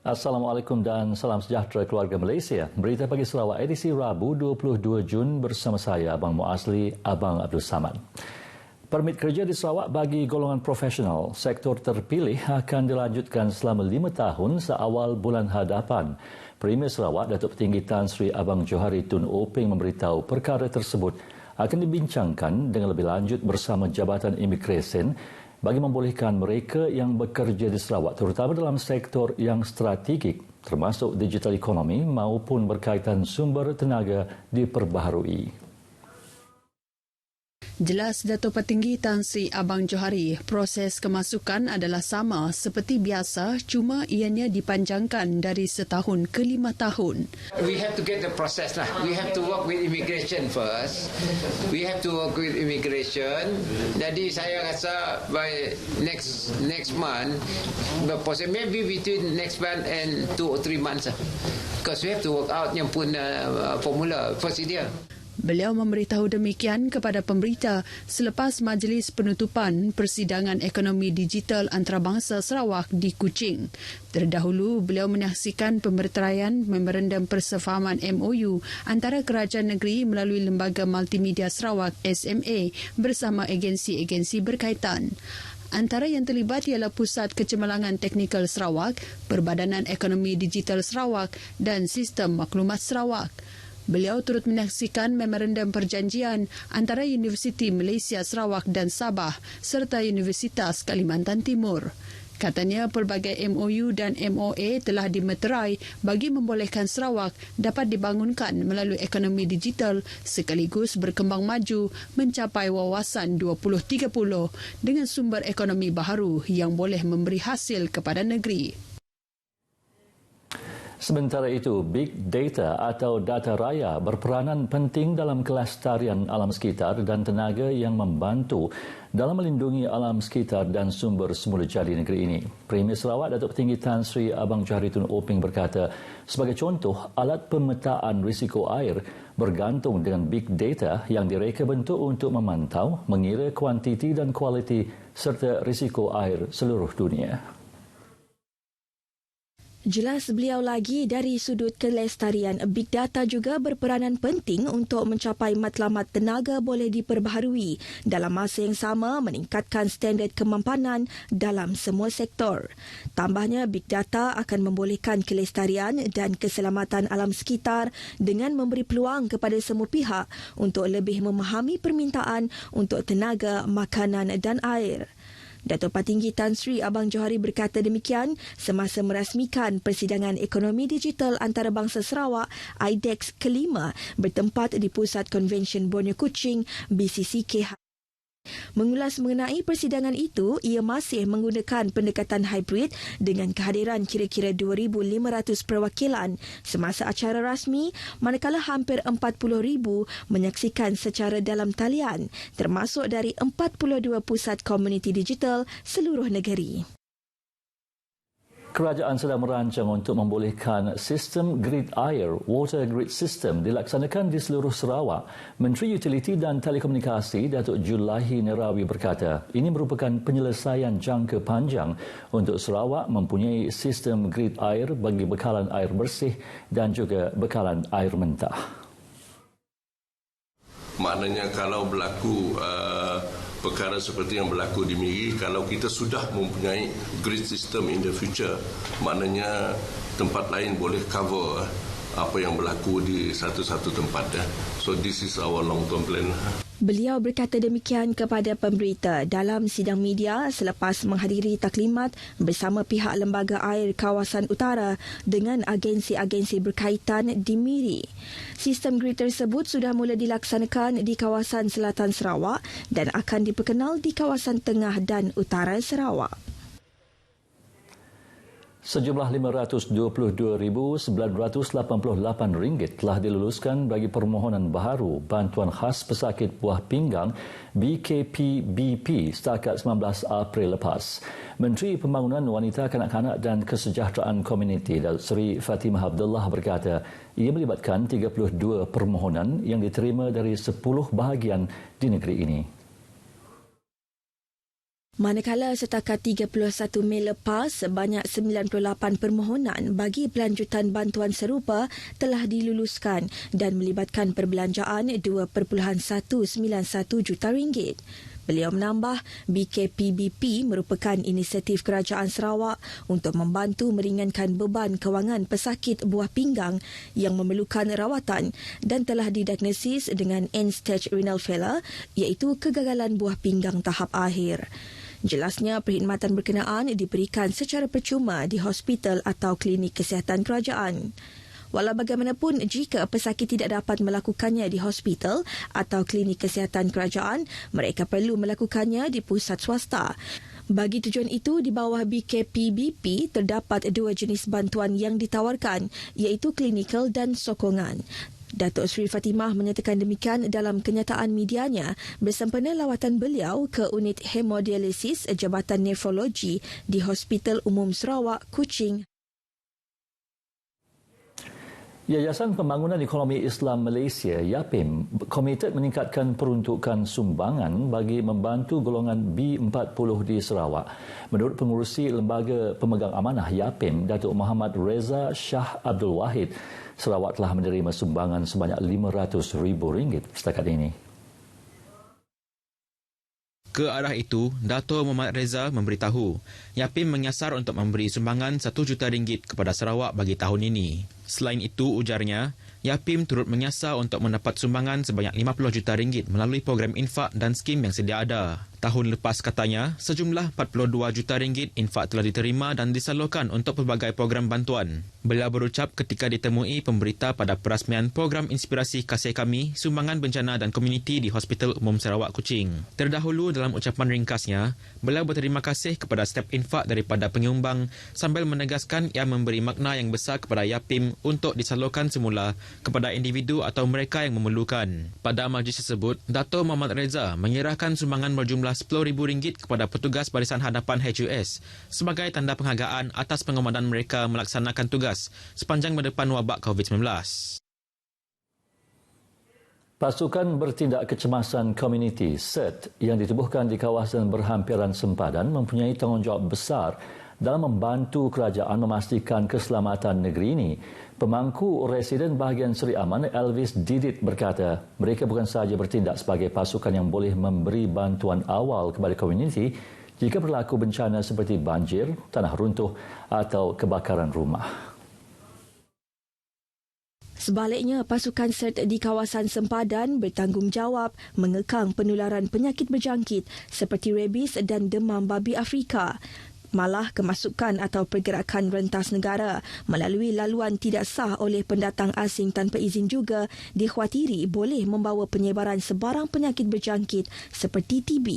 Assalamualaikum dan salam sejahtera keluarga Malaysia. Berita Pagi Sarawak edisi Rabu 22 Jun bersama saya Abang Muazli, Abang Abdul Samad. Permit kerja di Sarawak bagi golongan profesional sektor terpilih akan dilanjutkan selama 5 tahun seawal bulan hadapan. Premier Sarawak Datuk Petinggi Tan Sri Abang Johari Tun Openg memberitahu perkara tersebut akan dibincangkan dengan lebih lanjut bersama Jabatan Imigresen bagi membolehkan mereka yang bekerja di Sarawak terutama dalam sektor yang strategik termasuk digital ekonomi maupun berkaitan sumber tenaga diperbaharui. Jelas Datuk Petinggi Tan Sri Abang Johari, proses kemasukan adalah sama seperti biasa cuma ianya dipanjangkan dari setahun ke 5 tahun. We have to get the process lah. We have to work with immigration first. We have to work with immigration. Jadi saya rasa by next month, maybe between next month and 2 or 3 months lah. Because we have to work out yang pun formula, procedure. Beliau memberitahu demikian kepada pemberita selepas majlis penutupan Persidangan Ekonomi Digital Antarabangsa Sarawak di Kuching. Terdahulu, beliau menyaksikan pemberteraian Memorandum Persefahaman MOU antara Kerajaan Negeri melalui Lembaga Multimedia Sarawak SMA bersama agensi-agensi berkaitan. Antara yang terlibat ialah Pusat Kecemerlangan Teknikal Sarawak, Perbadanan Ekonomi Digital Sarawak dan Sistem Maklumat Sarawak. Beliau turut menyaksikan memorandum perjanjian antara Universiti Malaysia Sarawak dan Sabah serta Universitas Kalimantan Timur. Katanya pelbagai MOU dan MOA telah dimeterai bagi membolehkan Sarawak dapat dibangunkan melalui ekonomi digital sekaligus berkembang maju mencapai wawasan 2030 dengan sumber ekonomi baharu yang boleh memberi hasil kepada negeri. Sementara itu, Big Data atau data raya berperanan penting dalam kelestarian alam sekitar dan tenaga yang membantu dalam melindungi alam sekitar dan sumber semula jadi negeri ini. Premier Sarawak Datuk Petinggi Tan Sri Abang Johari Tun Openg berkata, sebagai contoh, alat pemetaan risiko air bergantung dengan Big Data yang direka bentuk untuk memantau, mengira kuantiti dan kualiti serta risiko air seluruh dunia. Jelas beliau lagi dari sudut kelestarian, Big Data juga berperanan penting untuk mencapai matlamat tenaga boleh diperbaharui dalam masa yang sama meningkatkan standard kemampanan dalam semua sektor. Tambahnya, Big Data akan membolehkan kelestarian dan keselamatan alam sekitar dengan memberi peluang kepada semua pihak untuk lebih memahami permintaan untuk tenaga, makanan dan air. Datuk Petinggi Tan Sri Abang Johari berkata demikian semasa merasmikan Persidangan Ekonomi Digital Antarabangsa Sarawak IDEX kelima bertempat di Pusat Konvensyen Borneo Kuching BCCK. Mengulas mengenai persidangan itu, ia masih menggunakan pendekatan hybrid dengan kehadiran kira-kira 2,500 perwakilan semasa acara rasmi, manakala hampir 40,000 menyaksikan secara dalam talian, termasuk dari 42 pusat komuniti digital seluruh negeri. Kerajaan sedang merancang untuk membolehkan sistem grid air, water grid system dilaksanakan di seluruh Sarawak. Menteri Utiliti dan Telekomunikasi Datuk Julaihi Nerawi berkata, ini merupakan penyelesaian jangka panjang untuk Sarawak mempunyai sistem grid air bagi bekalan air bersih dan juga bekalan air mentah. Maknanya kalau berlaku perkara seperti yang berlaku di Miri, kalau kita sudah mempunyai grid system in the future, maknanya tempat lain boleh cover apa yang berlaku di satu-satu tempat. So this is our long-term plan. Beliau berkata demikian kepada pemberita dalam sidang media selepas menghadiri taklimat bersama pihak Lembaga Air Kawasan Utara dengan agensi-agensi berkaitan di Miri. Sistem grid tersebut sudah mula dilaksanakan di kawasan selatan Sarawak dan akan diperkenal di kawasan tengah dan utara Sarawak. Sejumlah RM522,988 telah diluluskan bagi permohonan baharu bantuan khas pesakit buah pinggang BKPBP setakat 19 April lepas. Menteri Pembangunan Wanita, Kanak-kanak dan Kesejahteraan Komuniti Datuk Seri Fatimah Abdullah berkata ia melibatkan 32 permohonan yang diterima dari 10 bahagian di negeri ini. Manakala setakat 31 Mei lepas, sebanyak 98 permohonan bagi pelanjutan bantuan serupa telah diluluskan dan melibatkan perbelanjaan RM2.191 juta. Beliau menambah, BKPBP merupakan inisiatif Kerajaan Sarawak untuk membantu meringankan beban kewangan pesakit buah pinggang yang memerlukan rawatan dan telah didiagnosis dengan end-stage renal failure, iaitu kegagalan buah pinggang tahap akhir. Jelasnya, perkhidmatan berkenaan diberikan secara percuma di hospital atau klinik kesihatan kerajaan. Walau bagaimanapun, jika pesakit tidak dapat melakukannya di hospital atau klinik kesihatan kerajaan, mereka perlu melakukannya di pusat swasta. Bagi tujuan itu, di bawah BKPBP terdapat dua jenis bantuan yang ditawarkan, iaitu klinikal dan sokongan. Datuk Seri Fatimah menyatakan demikian dalam kenyataan medianya bersempena lawatan beliau ke unit hemodialisis Jabatan Nefrologi di Hospital Umum Sarawak, Kuching. Yayasan Pembangunan Ekonomi Islam Malaysia, YAPIM, komited meningkatkan peruntukan sumbangan bagi membantu golongan B40 di Sarawak. Menurut pengurusi Lembaga Pemegang Amanah YAPIM, Datuk Muhammad Reza Shah Abdul Wahid, Sarawak telah menerima sumbangan sebanyak RM500,000 setakat ini. Ke arah itu, Dato' Muhammad Reza memberitahu, YAPIM menyasar untuk memberi sumbangan RM1 juta kepada Sarawak bagi tahun ini. Selain itu, ujarnya, YAPIM turut menyasar untuk mendapat sumbangan sebanyak RM50 juta melalui program infak dan skim yang sedia ada. Tahun lepas, katanya, sejumlah RM42 juta infak telah diterima dan disalurkan untuk pelbagai program bantuan. Beliau berucap ketika ditemui pemberita pada perasmian program Inspirasi Kasih Kami, Sumbangan Bencana dan Komuniti di Hospital Umum Sarawak, Kuching. Terdahulu dalam ucapan ringkasnya, beliau berterima kasih kepada setiap infak daripada penyumbang sambil menegaskan ia memberi makna yang besar kepada YAPIM untuk disalurkan semula kepada individu atau mereka yang memerlukan. Pada majlis tersebut, Dato' Muhammad Reza menyerahkan sumbangan berjumlah RM10,000 kepada petugas Barisan Hadapan HUS sebagai tanda penghargaan atas pengomadan mereka melaksanakan tugas sepanjang berdepan wabak COVID-19. Pasukan Bertindak Kecemasan Komuniti (CERT) yang ditubuhkan di kawasan berhampiran sempadan mempunyai tanggungjawab besar dalam membantu kerajaan memastikan keselamatan negeri ini. Pemangku Residen Bahagian Seri Aman Elvis Didit berkata, mereka bukan sahaja bertindak sebagai pasukan yang boleh memberi bantuan awal kepada komuniti jika berlaku bencana seperti banjir, tanah runtuh atau kebakaran rumah. Sebaliknya, pasukan CERT di kawasan sempadan bertanggungjawab mengekang penularan penyakit berjangkit seperti rabies dan demam babi Afrika. Malah kemasukan atau pergerakan rentas negara melalui laluan tidak sah oleh pendatang asing tanpa izin juga dikhawatiri boleh membawa penyebaran sebarang penyakit berjangkit seperti TB.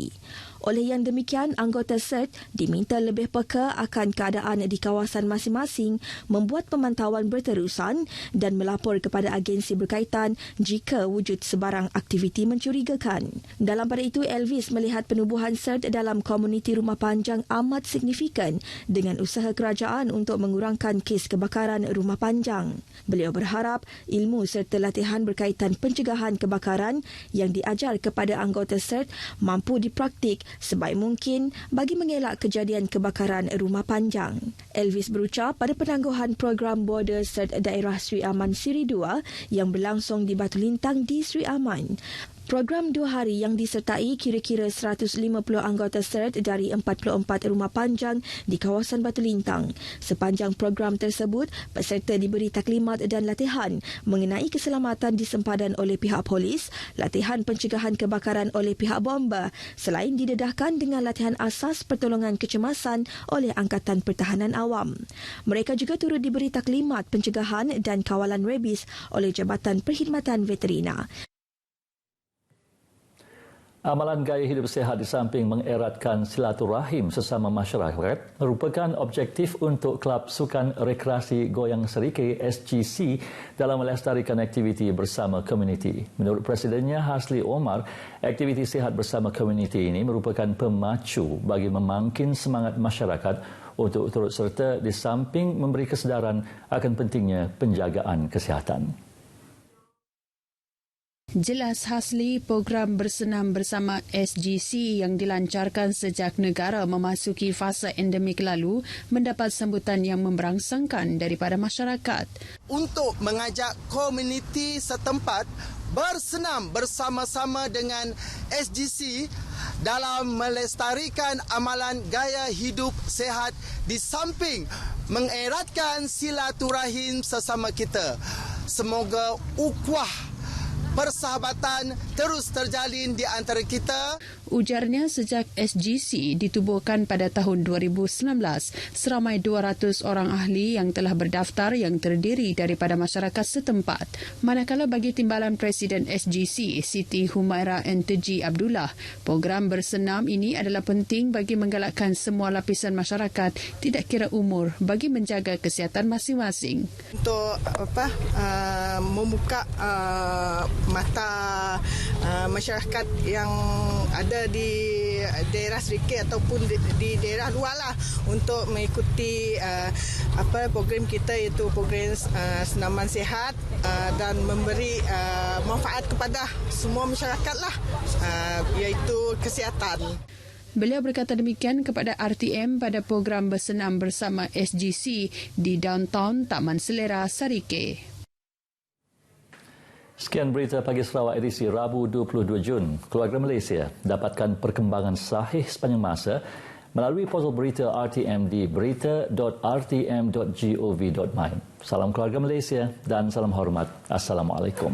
Oleh yang demikian, anggota CERT diminta lebih peka akan keadaan di kawasan masing-masing, membuat pemantauan berterusan dan melapor kepada agensi berkaitan jika wujud sebarang aktiviti mencurigakan. Dalam pada itu, Elvis melihat penubuhan CERT dalam komuniti rumah panjang amat signifikan dengan usaha kerajaan untuk mengurangkan kes kebakaran rumah panjang. Beliau berharap ilmu serta latihan berkaitan pencegahan kebakaran yang diajar kepada anggota CERT mampu dipraktik sebaik mungkin bagi mengelak kejadian kebakaran rumah panjang. Elvis berucap pada penangguhan program border CERT daerah Sri Aman Siri 2 yang berlangsung di Batu Lintang di Sri Aman. Program 2 hari yang disertai kira-kira 150 anggota CERT dari 44 rumah panjang di kawasan Batu Lintang. Sepanjang program tersebut, peserta diberi taklimat dan latihan mengenai keselamatan di sempadan oleh pihak polis, latihan pencegahan kebakaran oleh pihak bomba, selain didedahkan dengan latihan asas pertolongan kecemasan oleh Angkatan Pertahanan Awam. Mereka juga turut diberi taklimat pencegahan dan kawalan rabies oleh Jabatan Perkhidmatan Veterina. Amalan gaya hidup sihat di samping mengeratkan silaturahim sesama masyarakat merupakan objektif untuk Kelab Sukan Rekreasi Goyang Serikay SGC dalam melestarikan aktiviti bersama komuniti. Menurut Presidennya Hasli Omar, aktiviti sihat bersama komuniti ini merupakan pemacu bagi memangkin semangat masyarakat untuk turut serta di samping memberi kesedaran akan pentingnya penjagaan kesihatan. Jelas hasli program bersenam bersama SGC yang dilancarkan sejak negara memasuki fasa endemik lalu mendapat sambutan yang memberangsangkan daripada masyarakat. Untuk mengajak komuniti setempat bersenam bersama-sama dengan SGC dalam melestarikan amalan gaya hidup sihat di samping mengeratkan silaturahim sesama kita. Semoga ukhuwah persahabatan terus terjalin di antara kita. Ujarnya sejak SGC ditubuhkan pada tahun 2019, seramai 200 orang ahli yang telah berdaftar yang terdiri daripada masyarakat setempat. Manakala bagi timbalan Presiden SGC, Siti Humaira Enteji Abdullah, program bersenam ini adalah penting bagi menggalakkan semua lapisan masyarakat, tidak kira umur, bagi menjaga kesihatan masing-masing. Untuk membuka mata masyarakat yang ada di daerah sedikit ataupun di daerah luar lah untuk mengikuti program kita, iaitu program senaman sihat dan memberi manfaat kepada semua masyarakat lah, iaitu kesihatan. Beliau berkata demikian kepada RTM pada program bersenam bersama SGC di downtown Taman Selera, Sarike. Sekian berita Pagi Sarawak edisi Rabu 22 Jun. Keluarga Malaysia dapatkan perkembangan sahih sepanjang masa melalui portal berita RTM di berita.rtm.gov.my. Salam keluarga Malaysia dan salam hormat. Assalamualaikum.